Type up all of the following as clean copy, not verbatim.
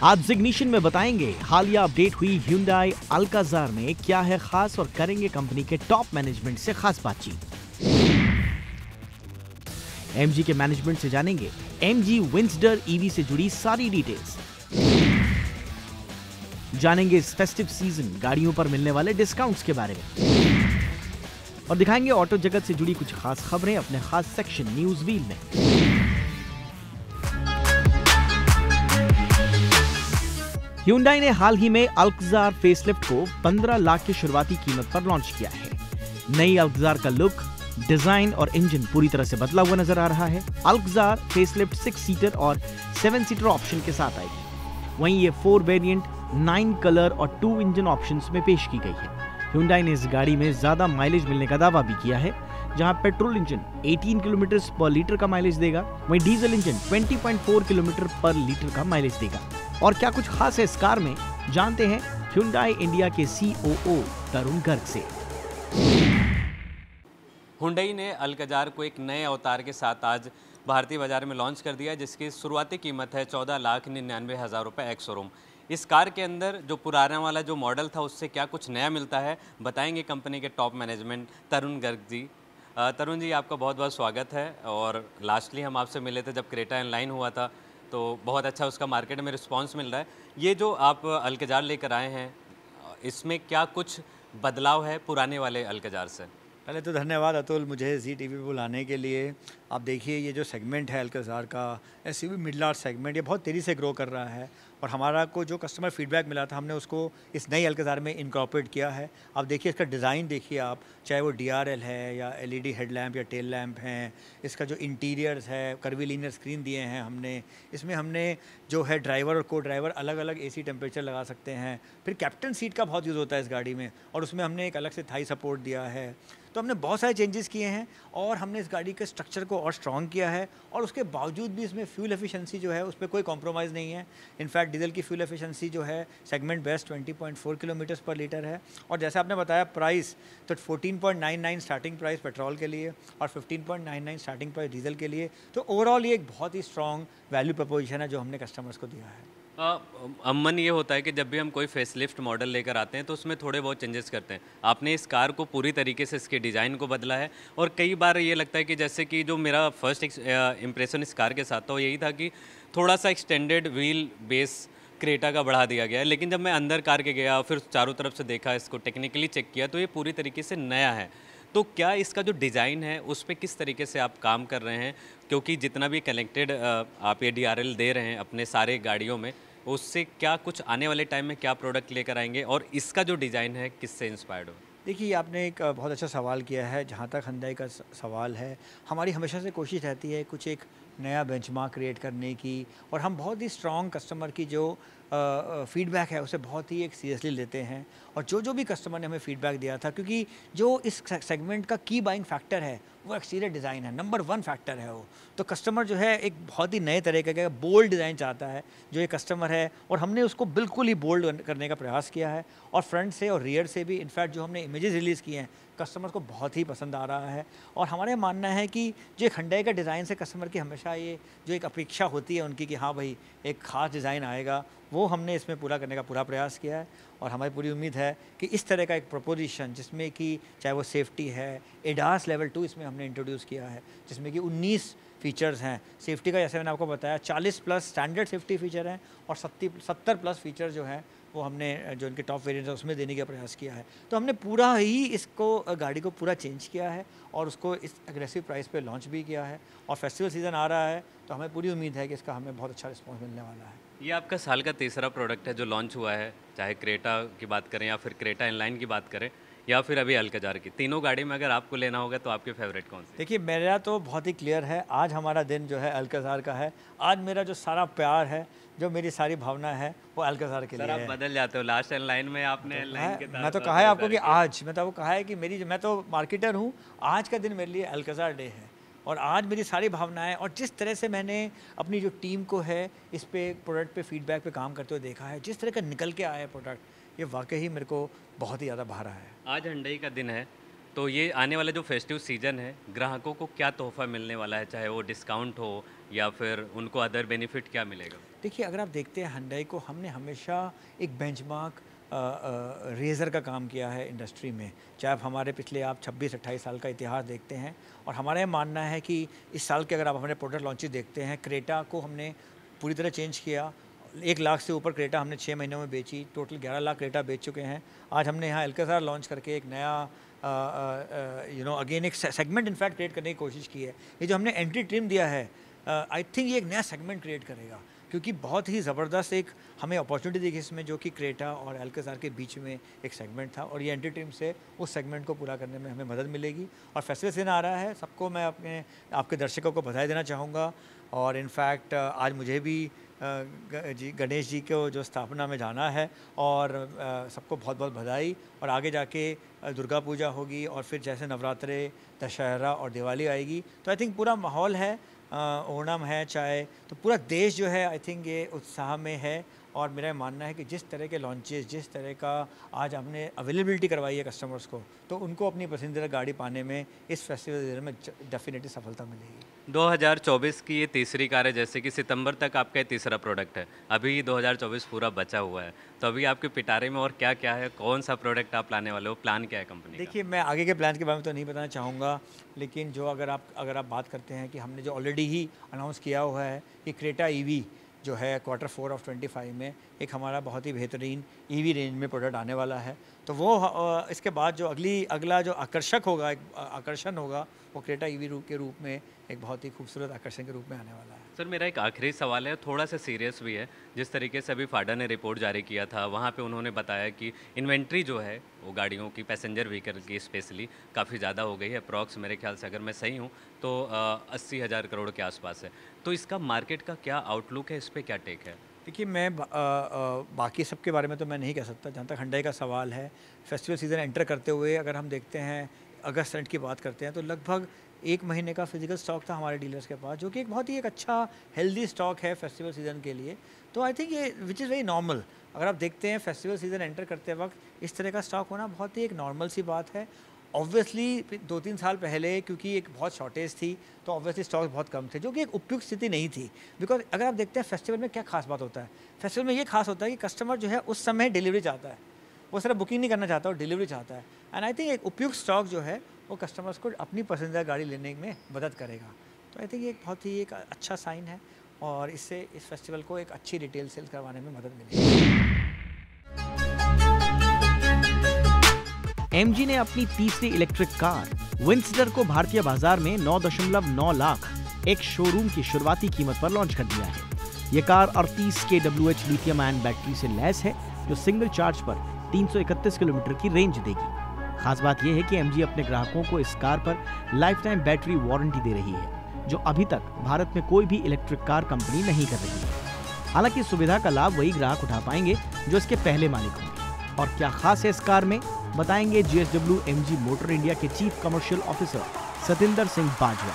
आज जिग्निशन में बताएंगे हालिया अपडेट हुई Hyundai अल्काज़ार में क्या है खास और करेंगे कंपनी के टॉप मैनेजमेंट से खास बातचीत। MG के मैनेजमेंट से जानेंगे MG विंसडर EV से जुड़ी सारी डिटेल्स। जानेंगे इस फेस्टिव सीजन गाड़ियों पर मिलने वाले डिस्काउंट्स के बारे में और दिखाएंगे ऑटो जगत से जुड़ी कुछ खास खबरें अपने खास सेक्शन न्यूज व्हील में। Hyundai ने हाल ही में अल्काज़ार फेसलिफ्ट को 15 लाख की शुरुआती कीमत पर लॉन्च किया है। नई अल्काज़ार का लुक, डिजाइन और इंजन पूरी तरह से बदला हुआ नजर आ रहा है। अल्काज़ार फेसलिफ्ट 6 सीटर और 7 सीटर ऑप्शन के साथ आएगी। वहीं ये 4 वेरिएंट, 9 कलर और 2 इंजन ऑप्शंस में पेश की गई है। Hyundai ने इस गाड़ी में ज्यादा माइलेज मिलने का दावा भी किया है, जहां पेट्रोल इंजन 18 किलोमीटर पर लीटर का माइलेज देगा, वहीं डीजल इंजन 20.4 किलोमीटर पर लीटर का माइलेज देगा। और क्या कुछ खास है इस कार में, जानते हैं Hyundai इंडिया के COO तरुण गर्ग से। Hyundai ने अल्काज़ार को एक नए अवतार के साथ आज भारतीय बाजार में लॉन्च कर दिया, जिसकी शुरुआती कीमत है 14,99,000 रुपये एक्स शोरूम। इस कार के अंदर जो पुराना वाला जो मॉडल था उससे क्या कुछ नया मिलता है, बताएंगे कंपनी के टॉप मैनेजमेंट तरुण गर्ग जी। तरुण जी, आपका बहुत बहुत स्वागत है। और लास्टली हम आपसे मिले थे जब क्रेटा इनलाइन हुआ था, तो बहुत अच्छा उसका मार्केट में रिस्पांस मिल रहा है। ये जो आप अल्काज़ार लेकर आए हैं, इसमें क्या कुछ बदलाव है पुराने वाले अल्काज़ार से? पहले तो धन्यवाद अतुल, मुझे जी टीवी पे बुलाने के लिए। आप देखिए ये जो सेगमेंट है अल्काज़ार का, SUV मिड लार्ज सेगमेंट, ये बहुत तेज़ी से ग्रो कर रहा है और हमारा को जो कस्टमर फीडबैक मिला था हमने उसको इस नई अल्काज़ार में इनकॉर्पोरेट किया है। आप देखिए इसका डिज़ाइन देखिए आप, चाहे वो DRL है या LED हेडलैम्प या टेल लैम्प हैं, इसका जो इंटीरियर्स है, कर्वीलिनियर स्क्रीन दिए हैं हमने। इसमें हमने जो है ड्राइवर और को ड्राइवर अलग अलग AC टेम्परेचर लगा सकते हैं। फिर कैप्टन सीट का बहुत यूज़ होता है इस गाड़ी में और उसमें हमने एक अलग से थाई सपोर्ट दिया है। तो हमने बहुत सारे चेंजेस किए हैं और हमने इस गाड़ी के स्ट्रक्चर को और स्ट्रॉन्ग किया है और उसके बावजूद भी इसमें फ्यूल एफिशिएंसी जो है उस पर कोई कॉम्प्रोमाइज़ नहीं है। इनफैक्ट डीजल की फ्यूल एफिशिएंसी जो है सेगमेंट बेस्ट 20.4 किलोमीटर्स पर लीटर है। और जैसे आपने बताया प्राइस, तो 14.99 स्टार्टिंग प्राइस पेट्रोल के लिए और 15.99 स्टार्टिंग प्राइस डीजल के लिए। तो ओवरऑल ये एक बहुत ही स्ट्रॉन्ग वैल्यू प्रपोजिशन है जो हमने कस्टमर्स को दिया है। अमन ये होता है कि जब भी हम कोई फेसलिफ्ट मॉडल लेकर आते हैं तो उसमें थोड़े बहुत चेंजेस करते हैं। आपने इस कार को पूरी तरीके से इसके डिज़ाइन को बदला है और कई बार ये लगता है कि जैसे कि जो मेरा फर्स्ट इम्प्रेशन इस कार के साथ था वो यही था कि थोड़ा सा एक्सटेंडेड व्हील बेस क्रेटा का बढ़ा दिया गया है, लेकिन जब मैं अंदर कार के गया और फिर चारों तरफ से देखा, इसको टेक्निकली चेक किया, तो ये पूरी तरीके से नया है। तो क्या इसका जो डिज़ाइन है उस पर किस तरीके से आप काम कर रहे हैं, क्योंकि जितना भी कनेक्टेड आप ये DRL दे रहे हैं अपने सारे गाड़ियों में, उससे क्या कुछ आने वाले टाइम में क्या प्रोडक्ट लेकर आएंगे और इसका जो डिज़ाइन है किससे इंस्पायर्ड हो? देखिए आपने एक बहुत अच्छा सवाल किया है। जहाँ तक Hyundai का सवाल है, हमारी हमेशा से कोशिश रहती है कुछ एक नया बेंचमार्क क्रिएट करने की और हम बहुत ही स्ट्रॉन्ग कस्टमर की जो फीडबैक है उसे बहुत ही एक सीरियसली लेते हैं। और जो भी कस्टमर ने हमें फीडबैक दिया था, क्योंकि जो इस सेगमेंट का की बाइंग फैक्टर है वो एक्सटीरियर डिज़ाइन है, नंबर 1 फैक्टर है वो। तो कस्टमर जो है एक बहुत ही नए तरीके का बोल्ड डिज़ाइन चाहता है जो ये कस्टमर है, और हमने उसको बिल्कुल ही बोल्ड करने का प्रयास किया है। और फ्रंट से और रियर से भी इनफैक्ट जो हमने इमेजेस रिलीज़ किए हैं कस्टमर को बहुत ही पसंद आ रहा है। और हमारे मानना है कि जो एक Hyundai का डिज़ाइन से कस्टमर की हमेशा ये जो एक अपेक्षा होती है उनकी कि हाँ भाई एक ख़ास डिज़ाइन आएगा, वो हमने इसमें पूरा करने का पूरा प्रयास किया है। और हमारी पूरी उम्मीद है कि इस तरह का एक प्रपोजिशन जिसमें कि चाहे वो सेफ्टी है, ADAS लेवल 2 इसमें हमने इंट्रोड्यूस किया है, जिसमें कि 19 फीचर्स हैं। सेफ्टी का जैसे मैंने आपको बताया 40 प्लस स्टैंडर्ड सेफ्टी फीचर हैं और 70 प्लस फीचर जो हैं वो हमने जो इनके टॉप वेरिएंट है उसमें देने का प्रयास किया है। तो हमने पूरा ही इसको गाड़ी को पूरा चेंज किया है और उसको इस एग्रेसिव प्राइस पे लॉन्च भी किया है। और फेस्टिवल सीज़न आ रहा है तो हमें पूरी उम्मीद है कि इसका हमें बहुत अच्छा रिस्पॉन्स मिलने वाला है। ये आपका साल का तीसरा प्रोडक्ट है जो लॉन्च हुआ है, चाहे क्रेटा की बात करें या फिर क्रेटा इनलाइन की बात करें या फिर अभी अल्काज़ार की। तीनों गाड़ी में अगर आपको लेना होगा तो आपके फेवरेट कौन सी? देखिए मेरा तो बहुत ही क्लियर है, आज हमारा दिन जो है अल्काज़ार का है। आज मेरा जो सारा प्यार है, जो मेरी सारी भावना है वो अल्काज़ार के लिए है। आप बदल जाते हो, लास्ट लाइन में आपने लाइन के मैं तो कहा है आपको कि आज मैं तो आपको कहा है कि मैं तो मार्केटर हूँ, आज का दिन मेरे लिए अल्काज़ार डे है और आज मेरी सारी भावनाएं और जिस तरह से मैंने अपनी जो टीम को है इस पे प्रोडक्ट पे फीडबैक पे काम करते हुए देखा है, जिस तरह का निकल के आया है प्रोडक्ट, ये वाकई ही मेरे को बहुत ही ज़्यादा भा रहा है। आज Hyundai का दिन है, तो ये आने वाला जो फेस्टिव सीज़न है, ग्राहकों को क्या तोहफ़ा मिलने वाला है? चाहे वो डिस्काउंट हो या फिर उनको अदर बेनिफिट क्या मिलेगा? देखिए, अगर आप देखते हैं Hyundai को, हमने हमेशा एक बेंचमार्क रेज़र का काम किया है इंडस्ट्री में। चाहे आप हमारे पिछले आप 26-28 साल का इतिहास देखते हैं, और हमारा ये मानना है कि इस साल के अगर आप हमारे प्रोडक्ट लॉन्चेस देखते हैं, क्रेटा को हमने पूरी तरह चेंज किया। 1 लाख से ऊपर क्रेटा हमने 6 महीनों में बेची, टोटल 11 लाख क्रेटा बेच चुके हैं। आज हमने यहाँ अल्काज़ार लॉन्च करके एक नया अगेन एक सेगमेंट इनफैक्ट क्रिएट करने की कोशिश की है। ये जो हमने एंट्री ट्रिम दिया है, आई थिंक ये एक नया सेगमेंट क्रिएट करेगा, क्योंकि बहुत ही ज़बरदस्त एक हमें अपॉर्चुनिटी दिखी इसमें, जो कि क्रेटा और अल्काज़ार के बीच में एक सेगमेंट था, और ये एंट्री ट्रिम से उस सेगमेंट को पूरा करने में हमें मदद मिलेगी। और फेस्टिवल सीजन आ रहा है, सबको मैं आपके दर्शकों को बधाई देना चाहूँगा। और इनफैक्ट आज मुझे भी गणेश जी को जो स्थापना में जाना है, और सबको बहुत बहुत बधाई। और आगे जाके दुर्गा पूजा होगी, और फिर जैसे नवरात्रे, दशहरा और दिवाली आएगी, तो आई थिंक पूरा माहौल है, ओणम है चाहे, तो पूरा देश जो है आई थिंक ये उत्साह में है। और मेरा मानना है कि जिस तरह के लॉन्चेस, जिस तरह का आज हमने अवेलेबिलिटी करवाई है कस्टमर्स को, तो उनको अपनी पसंदीदा गाड़ी पाने में इस फेस्टिवल में डेफिनेटली सफलता मिलेगी। 2024 की ये तीसरी कार है, जैसे कि सितंबर तक आपका ये तीसरा प्रोडक्ट है। अभी 2024 पूरा बचा हुआ है, तो अभी आपके पिटारे में और क्या-क्या है? कौन सा प्रोडक्ट आप लाने वाले हो? प्लान क्या है कंपनी का? देखिए, मैं आगे के प्लान के बारे में तो नहीं बताना चाहूँगा, लेकिन जो अगर आप बात करते हैं कि हमने जो ऑलरेडी ही अनाउंस किया हुआ है कि क्रेटा ईवी जो है Q4 ऑफ 25 में एक हमारा बहुत ही बेहतरीन ईवी रेंज में प्रोडक्ट आने वाला है, तो वो इसके बाद जो अगला जो आकर्षण होगा, वो क्रेटा ईवी के रूप में एक बहुत ही खूबसूरत आकर्षण के रूप में आने वाला है। सर, मेरा एक आखिरी सवाल है, थोड़ा सा सीरियस भी है। जिस तरीके से अभी फाडा ने रिपोर्ट जारी किया था, वहाँ पे उन्होंने बताया कि इन्वेंट्री जो है वो गाड़ियों की, पैसेंजर व्हीकल की स्पेशली काफ़ी ज़्यादा हो गई है। अप्रॉक्स मेरे ख्याल से अगर मैं सही हूँ तो 80,000 करोड़ के आसपास है। तो इसका मार्केट का क्या आउटलुक है, इस पर क्या टेक है? देखिए, मैं बाकी सब के बारे में तो मैं नहीं कह सकता। जहाँ तक Hyundai का सवाल है, फेस्टिवल सीज़न एंटर करते हुए अगर हम देखते हैं, अगस्त एंड की बात करते हैं, तो लगभग 1 महीने का फिजिकल स्टॉक था हमारे डीलर्स के पास, जो कि एक बहुत ही एक अच्छा हेल्दी स्टॉक है फेस्टिवल सीज़न के लिए। तो आई थिंक ये विच इज़ वेरी नॉर्मल। अगर आप देखते हैं फेस्टिवल सीज़न एंटर करते वक्त इस तरह का स्टॉक होना बहुत ही एक नॉर्मल सी बात है। ऑब्वियसली 2-3 साल पहले क्योंकि एक बहुत शॉर्टेज थी, तो ऑब्वियसली स्टॉक बहुत कम थे, जो कि एक उपयुक्त स्थिति नहीं थी। बिकॉज अगर आप देखते हैं फेस्टिवल में क्या खास बात होता है, फेस्टिवल में ये खास होता है कि कस्टमर जो है उस समय डिलीवरी चाहता है, वो सिर्फ बुकिंग नहीं करना चाहता, वो डिलीवरी चाहता है। एंड आई थिंक एक उपयुक्त स्टॉक जो है वो कस्टमर्स को अपनी पसंदीदा गाड़ी लेने में मदद करेगा। तो आई थिंक ये एक बहुत ही एक अच्छा साइन है, और इससे इस फेस्टिवल को एक अच्छी रिटेल सेल करवाने में मदद मिलेगी। MG ने अपनी तीसरी इलेक्ट्रिक कार विंस्टर को भारतीय बाजार में 9.9 लाख एक शोरूम की शुरुआती कीमत पर लॉन्च कर दिया है। यह car 38 kWh lithium ion battery से लैस है, जो सिंगल चार्ज पर 331 किलोमीटर की रेंज देगी। खास बात यह है कि MG अपने ग्राहकों को इस कार पर लाइफ टाइम बैटरी वारंटी दे रही है, जो अभी तक भारत में कोई भी इलेक्ट्रिक कार कंपनी नहीं कर रही है। हालांकि इस सुविधा का लाभ वही ग्राहक उठा पाएंगे जो इसके पहले मालिक होंगे। और क्या खास है इस कार में, बताएंगे JSW MG मोटर इंडिया के chief commercial officer Satinder Singh Bajwa.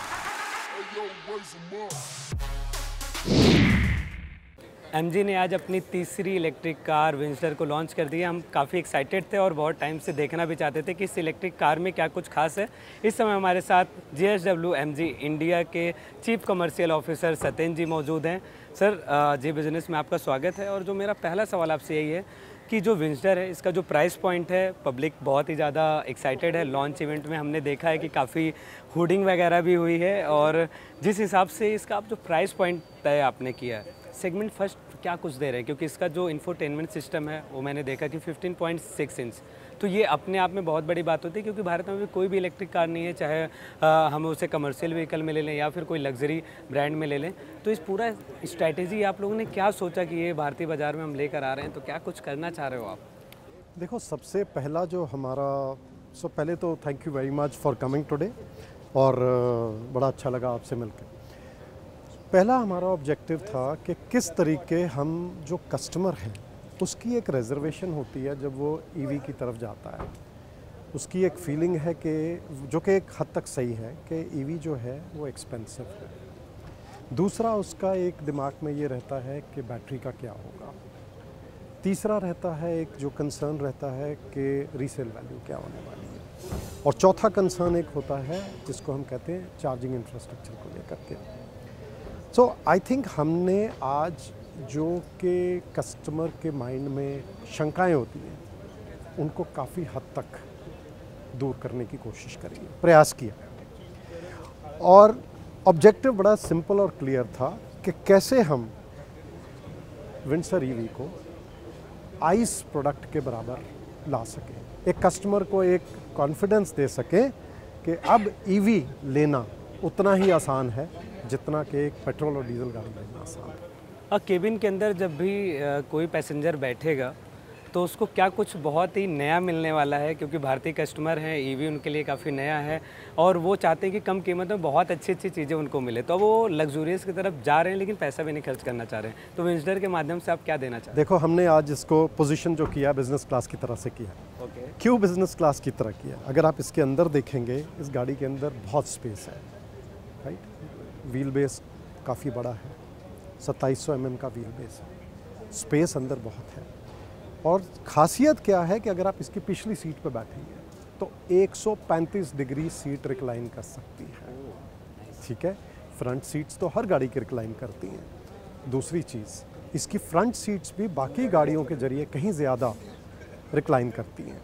MG ने आज अपनी तीसरी इलेक्ट्रिक कार विंस्टर को लॉन्च कर दी है। हम काफ़ी एक्साइटेड थे और बहुत टाइम से देखना भी चाहते थे कि इस इलेक्ट्रिक कार में क्या कुछ खास है। इस समय हमारे साथ JSW MG इंडिया के चीफ कमर्शियल ऑफिसर सत्येंद्र जी मौजूद हैं। सर, जी बिजनेस में आपका स्वागत है। और जो मेरा पहला सवाल आपसे यही है कि जो विंस्टर है, इसका जो प्राइस पॉइंट है, पब्लिक बहुत ही ज़्यादा एक्साइटेड है। लॉन्च इवेंट में हमने देखा है कि काफ़ी हुडिंग वगैरह भी हुई है, और जिस हिसाब से इसका आप जो प्राइस पॉइंट तय आपने किया है, सेगमेंट फर्स्ट क्या कुछ दे रहे हैं, क्योंकि इसका जो इंफोटेनमेंट सिस्टम है वो मैंने देखा कि 15.6 इंच, तो ये अपने आप में बहुत बड़ी बात होती है, क्योंकि भारत में भी कोई भी इलेक्ट्रिक कार नहीं है, चाहे हम उसे कमर्शियल व्हीकल में ले लें या फिर कोई लग्जरी ब्रांड में ले लें। तो इस पूरा स्ट्रैटेजी आप लोगों ने क्या सोचा कि ये भारतीय बाज़ार में हम लेकर आ रहे हैं, तो क्या कुछ करना चाह रहे हो आप? देखो, सबसे पहला जो हमारा पहले तो thank you very much for coming today, और बड़ा अच्छा लगा आपसे मिलकर। पहला हमारा ऑब्जेक्टिव था कि किस तरीके हम जो कस्टमर हैं उसकी एक रिजर्वेशन होती है जब वो ईवी की तरफ जाता है, उसकी एक फीलिंग है कि जो कि एक हद तक सही है कि ईवी जो है वो एक्सपेंसिव है। दूसरा, उसका एक दिमाग में ये रहता है कि बैटरी का क्या होगा। तीसरा रहता है एक जो कंसर्न रहता है कि रीसेल वैल्यू क्या होने वाली है। और चौथा कंसर्न एक होता है जिसको हम कहते हैं चार्जिंग इंफ्रास्ट्रक्चर को लेकर के। सो आई थिंक हमने आज जो कि कस्टमर के माइंड में शंकाएं होती हैं उनको काफ़ी हद तक दूर करने की कोशिश करी है, प्रयास किया। और ऑब्जेक्टिव बड़ा सिंपल और क्लियर था कि कैसे हम विंडसर ईवी को आइस प्रोडक्ट के बराबर ला सकें, एक कस्टमर को एक कॉन्फिडेंस दे सकें कि अब ईवी लेना उतना ही आसान है जितना कि एक पेट्रोल और डीजल गाड़ी लेना आसान है। और केबिन के अंदर जब भी कोई पैसेंजर बैठेगा तो उसको क्या कुछ बहुत ही नया मिलने वाला है, क्योंकि भारतीय कस्टमर हैं, ईवी उनके लिए काफ़ी नया है और वो चाहते हैं कि कम कीमत में बहुत अच्छी अच्छी चीज़ें उनको मिले। तो वो लग्जूरियस की तरफ जा रहे हैं लेकिन पैसा भी नहीं खर्च करना चाह रहे हैं। तो विंस्टर के माध्यम से आप क्या देना चाहते हैं? देखो, हमने आज इसको पोजीशन जो किया बिज़नेस क्लास की तरह से किया। ओके, क्यों बिज़नेस क्लास की तरह किया? अगर आप इसके अंदर देखेंगे, इस गाड़ी के अंदर बहुत स्पेस है, राइट। व्हील बेस काफ़ी बड़ा है, 2700 mm का व्हील बेस है, स्पेस अंदर बहुत है। और ख़ासियत क्या है कि अगर आप इसकी पिछली सीट पर बैठेंगे तो 135 डिग्री सीट रिक्लाइन कर सकती है, ठीक है। फ्रंट सीट्स तो हर गाड़ी की रिक्लाइन करती हैं। दूसरी चीज़, इसकी फ्रंट सीट्स भी बाकी गाड़ियों के ज़रिए कहीं ज़्यादा रिक्लाइन करती हैं।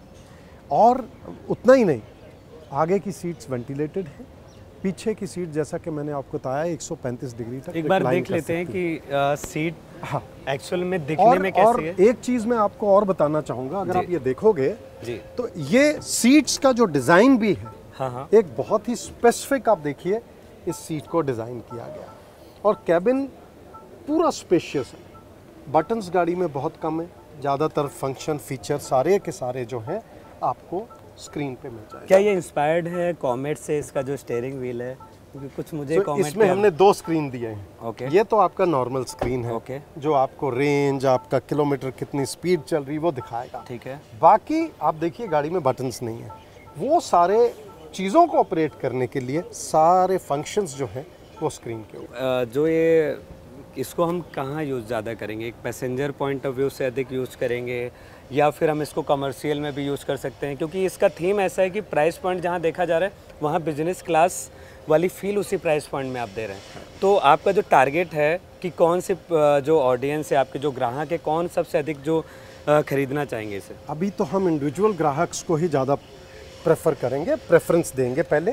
और उतना ही नहीं, आगे की सीट्स वेंटिलेटेड हैं, पीछे की सीट जैसा कि मैंने आपको बताया 135 डिग्री तक एक बार recline देख कर लेते हैं सकती है। कि सीट हाँ, एक्चुअल में दिखने में और कैसी है। एक चीज़ मैं आपको और बताना चाहूँगा, अगर जी। आप ये देखोगे जी, तो ये सीट्स का जो डिज़ाइन भी है, हाँ हाँ, एक बहुत ही स्पेसिफिक, आप देखिए इस सीट को डिज़ाइन किया गया। और कैबिन पूरा स्पेशियस है, बटन्स गाड़ी में बहुत कम है, ज़्यादातर फंक्शन फीचर सारे के सारे जो हैं आपको स्क्रीन पे मिल जाएगा। क्या ये इंस्पायर्ड है कॉमेट से, इसका जो स्टीयरिंग व्हील है? क्योंकि कुछ मुझे तो कॉमेट इसमें हमने 2 स्क्रीन दिए हैं। ओके, ये तो आपका नॉर्मल स्क्रीन है, ओके, जो आपको रेंज, आपका किलोमीटर कितनी स्पीड चल रही वो दिखाएगा। ठीक है। बाकी आप देखिए गाड़ी में बटन्स नहीं है, वो सारे चीज़ों को ऑपरेट करने के लिए सारे फंक्शंस जो हैं वो स्क्रीन के ऊपर। जो ये इसको हम कहाँ यूज़ ज़्यादा करेंगे? एक पैसेंजर पॉइंट ऑफ व्यू से अधिक यूज़ करेंगे या फिर हम इसको कमर्शियल में भी यूज़ कर सकते हैं? क्योंकि इसका थीम ऐसा है कि प्राइस पॉइंट जहाँ देखा जा रहा है वहाँ बिजनेस क्लास वाली फील उसी प्राइस पॉइंट में आप दे रहे हैं। तो आपका जो टारगेट है कि कौन से जो ऑडियंस है, आपके जो ग्राहक है, कौन सबसे अधिक जो खरीदना चाहेंगे इसे? अभी तो हम इंडिविजुअल ग्राहक्स को ही ज़्यादा प्रेफर करेंगे, प्रेफरेंस देंगे पहले,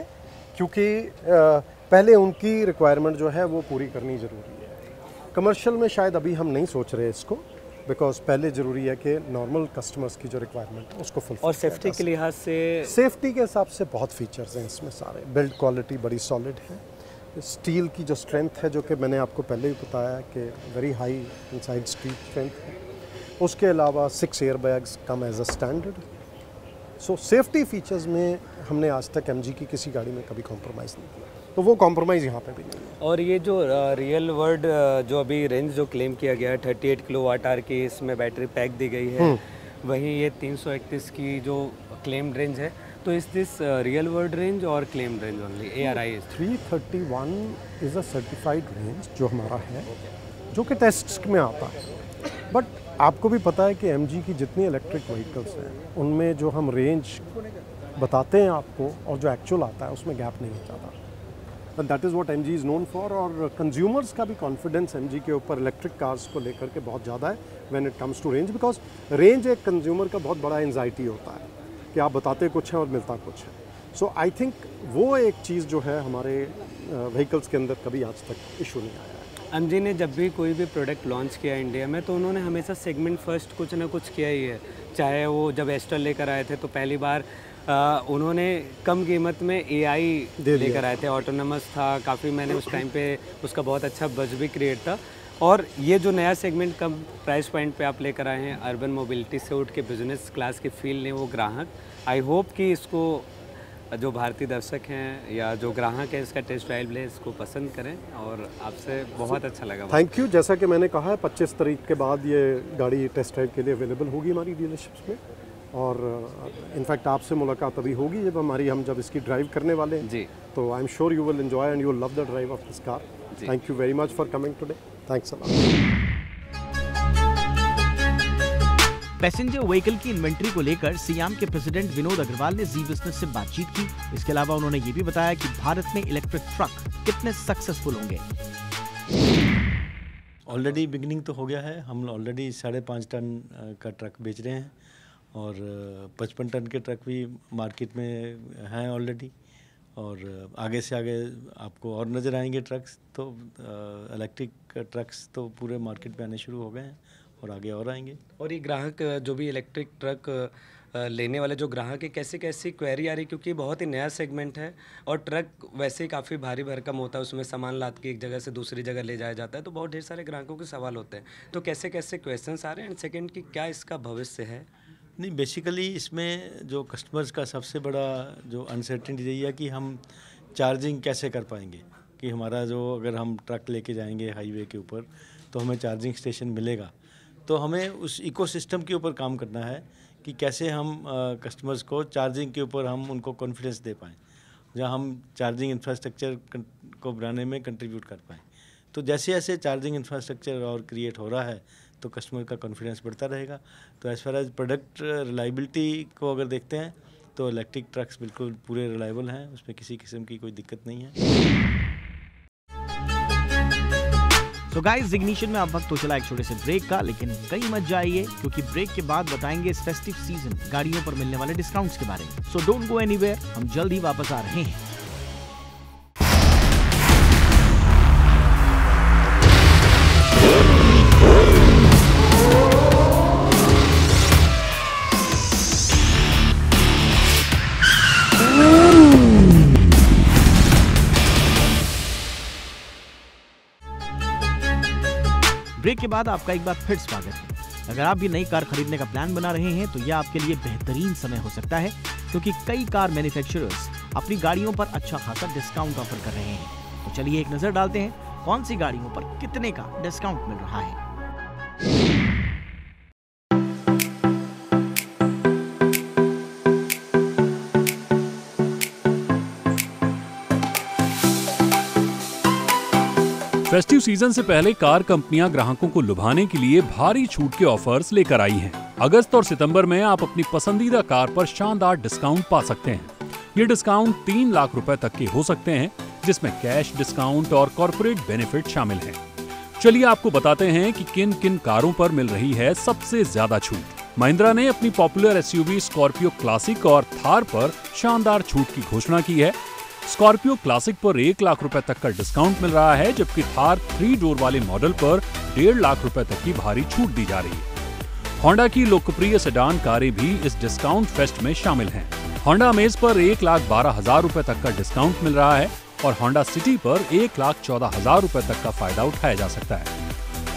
क्योंकि पहले उनकी रिक्वायरमेंट जो है वो पूरी करनी ज़रूरी है। कमर्शियल में शायद अभी हम नहीं सोच रहे इसको, बिकॉज पहले ज़रूरी है कि नॉर्मल कस्टमर्स की जो रिक्वायरमेंट है उसको फुलफिल। और सेफ्टी के लिहाज से? सेफ्टी के हिसाब से बहुत फीचर्स हैं इसमें सारे। बिल्ड क्वालिटी बड़ी सॉलिड है, स्टील की जो स्ट्रेंथ है, जो कि मैंने आपको पहले ही बताया कि very high inside steel strength है। उसके अलावा 6 air bags come as a standard. So safety features में हमने आज तक एमजी की किसी गाड़ी में कभी कॉम्प्रोमाइज़ नहीं किया, तो वो कॉम्प्रोमाइज़ यहाँ पे भी नहीं है। और ये जो रियल वर्ल्ड जो अभी रेंज जो क्लेम किया गया है 38 किलोवाट आवर की इसमें बैटरी पैक दी गई है, वहीं ये 331 की जो क्लेम रेंज है, तो इस दिस रियल वर्ल्ड रेंज और claim range only ARI? 331 is a certified range जो हमारा है, जो कि टेस्ट में आता है। बट आपको भी पता है कि एमजी की जितनी इलेक्ट्रिक व्हीकल्स हैं उनमें जो हम रेंज बताते हैं आपको और जो एक्चुअल आता है उसमें गैप नहीं जाता। And that is what MG is known for. और कंज्यूमर्स का भी कॉन्फिडेंस एमजी के ऊपर इलेक्ट्रिक कार्स को लेकर के बहुत ज़्यादा है when it comes to range, because range एक कंज्यूमर का बहुत बड़ा एंजाइटी होता है कि आप बताते कुछ हैं और मिलता कुछ है। सो आई थिंक वो एक चीज़ जो है हमारे व्हीकल्स के अंदर कभी आज तक इशू नहीं आया है। एमजी ने जब भी कोई भी प्रोडक्ट लॉन्च किया इंडिया में तो उन्होंने हमेशा सेगमेंट फर्स्ट कुछ ना कुछ किया ही है। चाहे वो जब एस्टर लेकर आए थे तो पहली बार उन्होंने कम कीमत में AI लेकर आए थे, ऑटोनमस था काफ़ी, मैंने उस टाइम पे उसका बहुत अच्छा बज़ भी क्रिएट था। और ये जो नया सेगमेंट कम प्राइस पॉइंट पे आप लेकर आए हैं, अर्बन मोबिलिटी से उठ के बिजनेस क्लास की फील ने वो ग्राहक, आई होप कि इसको जो भारतीय दर्शक हैं या जो ग्राहक हैं इसका टेस्ट ड्राइव ले, इसको पसंद करें। और आपसे बहुत अच्छा लगा। Thank you. जैसा कि मैंने कहा है 25 तारीख के बाद ये गाड़ी टेस्ट ड्राइव के लिए अवेलेबल होगी हमारी डीलरशिप्स में, और इनफैक्ट आपसे मुलाकात अभी होगी जब जब इसकी ड्राइव करने वाले हैं जी। तो I am sure you will enjoy and you will love the drive of this car. Thank you very much for coming today. Thanks a lot. Passenger vehicle की इन्वेंट्री को लेकर सियाम के प्रेसिडेंट विनोद अग्रवाल ने जी business से बातचीत की। इसके अलावा उन्होंने ये भी बताया कि भारत में इलेक्ट्रिक ट्रक कितने सक्सेसफुल होंगे। ऑलरेडी बिगनिंग तो हो गया है, हम ऑलरेडी 5.5 टन का ट्रक बेच रहे हैं और 55 टन के ट्रक भी मार्केट में हैं ऑलरेडी, और आगे से आगे आपको और नज़र आएंगे ट्रक्स। तो इलेक्ट्रिक ट्रक्स तो पूरे मार्केट में आने शुरू हो गए हैं और आगे और आएंगे। और ये ग्राहक जो भी इलेक्ट्रिक ट्रक लेने वाले जो ग्राहक है, कैसी कैसी क्वेरी आ रही, क्योंकि बहुत ही नया सेगमेंट है और ट्रक वैसे ही काफ़ी भारी भरकम होता है, उसमें सामान लाद के एक जगह से दूसरी जगह ले जाया जाता है, तो बहुत ढेर सारे ग्राहकों के सवाल होते हैं। तो कैसे कैसे क्वेश्चंस आ रहे हैं, एंड सेकंड की क्या इसका भविष्य है? नहीं, बेसिकली इसमें जो कस्टमर्स का सबसे बड़ा जो अनसर्टेनिटी यही है कि हम चार्जिंग कैसे कर पाएंगे, कि हमारा जो अगर हम ट्रक लेके जाएंगे हाईवे के ऊपर तो हमें चार्जिंग स्टेशन मिलेगा। तो हमें उस इकोसिस्टम के ऊपर काम करना है कि कैसे हम कस्टमर्स को चार्जिंग के ऊपर हम उनको कॉन्फिडेंस दे पाएँ, जहाँ हम चार्जिंग इंफ्रास्ट्रक्चर को बनाने में कंट्रीब्यूट कर पाएँ। तो जैसे जैसे चार्जिंग इंफ्रास्ट्रक्चर और क्रिएट हो रहा है तो कस्टमर का कॉन्फिडेंस बढ़ता रहेगा। तो as far as product reliability को अगर देखते हैं तो इलेक्ट्रिक ट्रक्स बिल्कुल पूरे रिलायबल हैं, उसमें किसी किस्म की कोई दिक्कत नहीं है। तो गाइस, इग्निशन में अब वक्त तो चला एक छोटे से ब्रेक का, लेकिन कहीं मत जाइए क्योंकि ब्रेक के बाद बताएंगे इस फेस्टिव सीजन गाड़ियों पर मिलने वाले डिस्काउंट्स के बारे में। सो डोंट गो एनीवेयर, हम जल्द ही वापस आ रहे हैं। ब्रेक के बाद आपका एक बार फिर स्वागत है। अगर आप भी नई कार खरीदने का प्लान बना रहे हैं तो यह आपके लिए बेहतरीन समय हो सकता है, क्योंकि कई कार मैन्युफैक्चरर्स अपनी गाड़ियों पर अच्छा खासा डिस्काउंट ऑफर कर रहे हैं। तो चलिए एक नजर डालते हैं कौन सी गाड़ियों पर कितने का डिस्काउंट मिल रहा है। फेस्टिव सीजन से पहले कार कंपनियां ग्राहकों को लुभाने के लिए भारी छूट के ऑफर्स लेकर आई हैं। अगस्त और सितंबर में आप अपनी पसंदीदा कार पर शानदार डिस्काउंट पा सकते हैं। ये डिस्काउंट 3 लाख रुपए तक के हो सकते हैं, जिसमें कैश डिस्काउंट और कॉर्पोरेट बेनिफिट शामिल हैं। चलिए आपको बताते हैं कि किन किन कारों पर मिल रही है सबसे ज्यादा छूट। महिंद्रा ने अपनी पॉपुलर एसयूवी स्कॉर्पियो क्लासिक और थार पर शानदार छूट की घोषणा की है। स्कॉर्पियो क्लासिक पर 1 लाख रुपए तक का डिस्काउंट मिल रहा है, जबकि थार 3 डोर वाले मॉडल पर 1.5 लाख रुपए तक की भारी छूट दी जा रही है। होंडा की लोकप्रिय सेडान कारें भी इस डिस्काउंट फेस्ट में शामिल हैं। होंडा अमेज पर 1,12,000 रुपए तक का डिस्काउंट मिल रहा है और होंडा सिटी पर 1,14,000 रुपए तक का फायदा उठाया जा सकता है।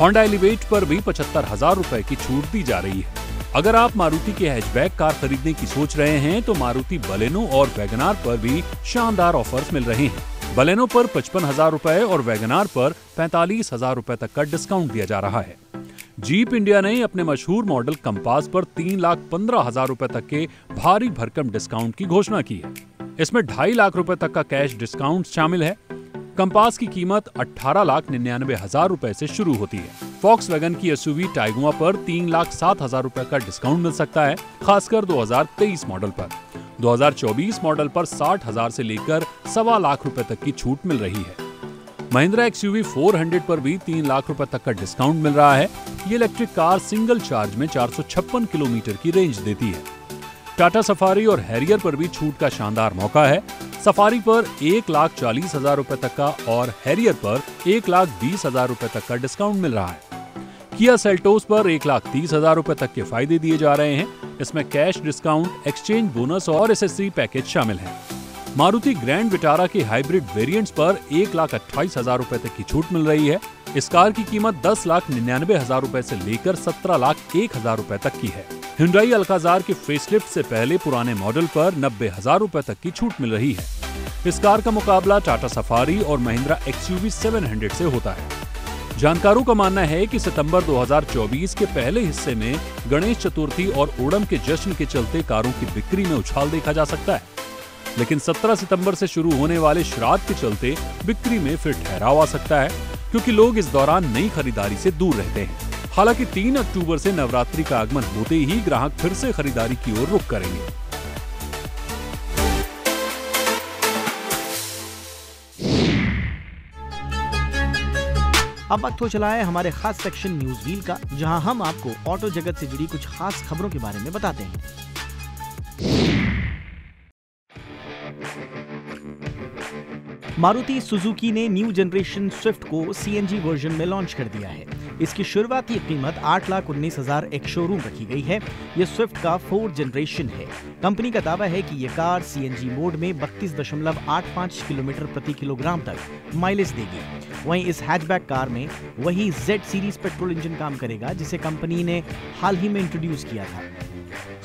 होंडा एलिवेट पर भी 75,000 रुपए की छूट दी जा रही है। अगर आप मारुति के हैचबैक कार खरीदने की सोच रहे हैं तो मारुति बलेनो और वैगनार पर भी शानदार ऑफर्स मिल रहे हैं। बलेनो पर 55,000 रुपए और वैगनार पर 45,000 रुपए तक का डिस्काउंट दिया जा रहा है। जीप इंडिया ने अपने मशहूर मॉडल कंपास पर 3,15,000 रुपए तक के भारी भरकम डिस्काउंट की घोषणा की है। इसमें 2.5 लाख रुपए तक का कैश डिस्काउंट शामिल है। कंपास की कीमत 18,99,000 रुपए से शुरू होती है। फॉक्सवैगन की एसयूवी टाइगुआ पर 3,07,000 रुपए का डिस्काउंट मिल सकता है, खासकर 2023 मॉडल पर। 2024 मॉडल पर 60,000 से लेकर 1.25 लाख रुपए तक की छूट मिल रही है। महिंद्रा एक्सयूवी 400 पर भी 3 लाख रुपए तक का डिस्काउंट मिल रहा है। ये इलेक्ट्रिक कार सिंगल चार्ज में 456 किलोमीटर की रेंज देती है। टाटा सफारी और हैरियर पर भी छूट का शानदार मौका है। सफारी पर 1,40,000 रुपए तक का और हैरियर पर 1,20,000 रुपए तक का डिस्काउंट मिल रहा है। किया सेल्टोस पर 1,30,000 रुपए तक के फायदे दिए जा रहे हैं। इसमें कैश डिस्काउंट, एक्सचेंज बोनस और एसएससी पैकेज शामिल है। मारुति ग्रैंड विटारा के हाइब्रिड वेरिएंट्स पर 1,28,000 रुपए तक की छूट मिल रही है। इस कार की कीमत 10,99,000 रुपए से लेकर 17,01,000 रुपए तक की है। Hyundai अल्काजार के फेसलिफ्ट से पहले पुराने मॉडल पर 90,000 रुपए तक की छूट मिल रही है। इस कार का मुकाबला टाटा सफारी और महिंद्रा एक्सयूवी 700 से होता है। जानकारों का मानना है कि सितंबर 2024 के पहले हिस्से में गणेश चतुर्थी और ओणम के जश्न के चलते कारों की बिक्री में उछाल देखा जा सकता है, लेकिन 17 सितंबर से शुरू होने वाले श्राद्ध के चलते बिक्री में फिर ठहराव आ सकता है। क्योंकि लोग इस दौरान नई खरीदारी से दूर रहते हैं। हालांकि 3 अक्टूबर से नवरात्रि का आगमन होते ही ग्राहक फिर से खरीदारी की ओर रुख करेंगे। अब वक्त हो चला है हमारे खास सेक्शन न्यूज व्हील का, जहां हम आपको ऑटो जगत से जुड़ी कुछ खास खबरों के बारे में बताते हैं। मारुति सुजुकी ने न्यू जनरेशन स्विफ्ट को सीएनजी वर्जन में लॉन्च कर दिया है। इसकी शुरुआती कीमत 8,19,000 एक शोरूम रखी गई है। यह स्विफ्ट का 4th जनरेशन है। कंपनी का दावा है कि यह कार सीएनजी मोड में 32.85 किलोमीटर प्रति किलोग्राम तक माइलेज देगी। वहीं इस हैचबैक कार में वही Z सीरीज पेट्रोल इंजन काम करेगा, जिसे कंपनी ने हाल ही में इंट्रोड्यूस किया था।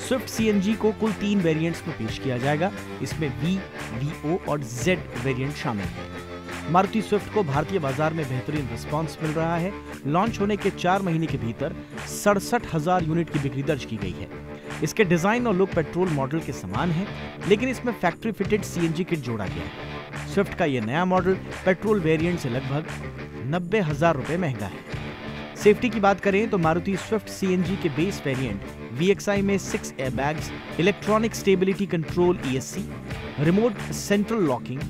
स्विफ्ट सीएनजी को कुल 3 वेरिएंट्स में पेश किया जाएगा। इसमें V, VO और Z वेरिएंट शामिल है। मारुति स्विफ्ट को भारतीय बाजार में बेहतरीन रिस्पांस मिल रहा है। लॉन्च होने के 4 महीने के भीतर 67,000 यूनिट की बिक्री दर्ज की गई है। इसके डिजाइन और लुक पेट्रोल मॉडल के समान है, लेकिन इसमें फैक्ट्री फिटेड सीएनजी किट जोड़ा गया है। स्विफ्ट का यह नया मॉडल पेट्रोल वेरिएंट से लगभग 90,000 रुपए महंगा है। सेफ्टी की बात करें तो मारुति स्विफ्ट सीएनजी के बेस वेरिएंट VXI में 6 airbags, electronic stability control ESC, remote central locking,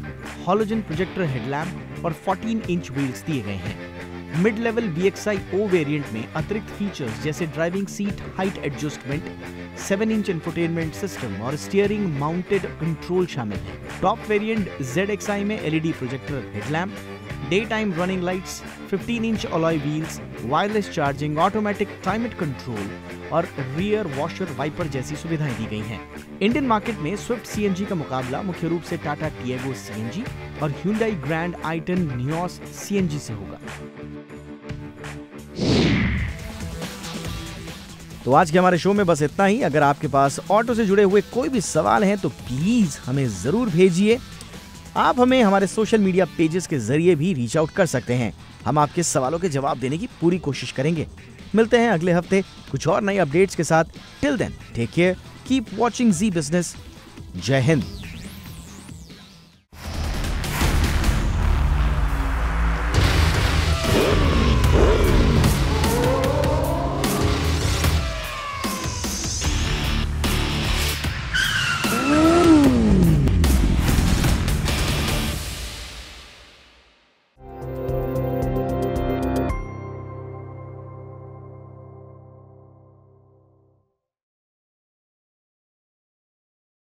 halogen projector headlamp और 14 इंच व्हील्स दिए गए हैं। Mid level VXI O variant में अतिरिक्त फीचर्स जैसे driving seat height adjustment, 7 inch infotainment system और स्टीयरिंग माउंटेड कंट्रोल शामिल है। टॉप वेरिएंट ZXI में LED projector headlamp, day time running lights, 15 inch alloy wheels, wireless charging, automatic climate control और rear washer wiper जैसी सुविधाएं दी गई हैं। Indian market में स्विफ्ट सीएनजी का मुकाबला मुख्य रूप से टाटा टिएगो सीएनजी और Hyundai grand i10 Nios CNG से होगा। तो आज के हमारे शो में बस इतना ही। अगर आपके पास ऑटो से जुड़े हुए कोई भी सवाल हैं तो प्लीज हमें जरूर भेजिए। आप हमें हमारे सोशल मीडिया पेजेस के जरिए भी रीच आउट कर सकते हैं। हम आपके सवालों के जवाब देने की पूरी कोशिश करेंगे। मिलते हैं अगले हफ्ते कुछ और नए अपडेट्स के साथ। Till then take care, keep watching Zee Business. जय हिंद।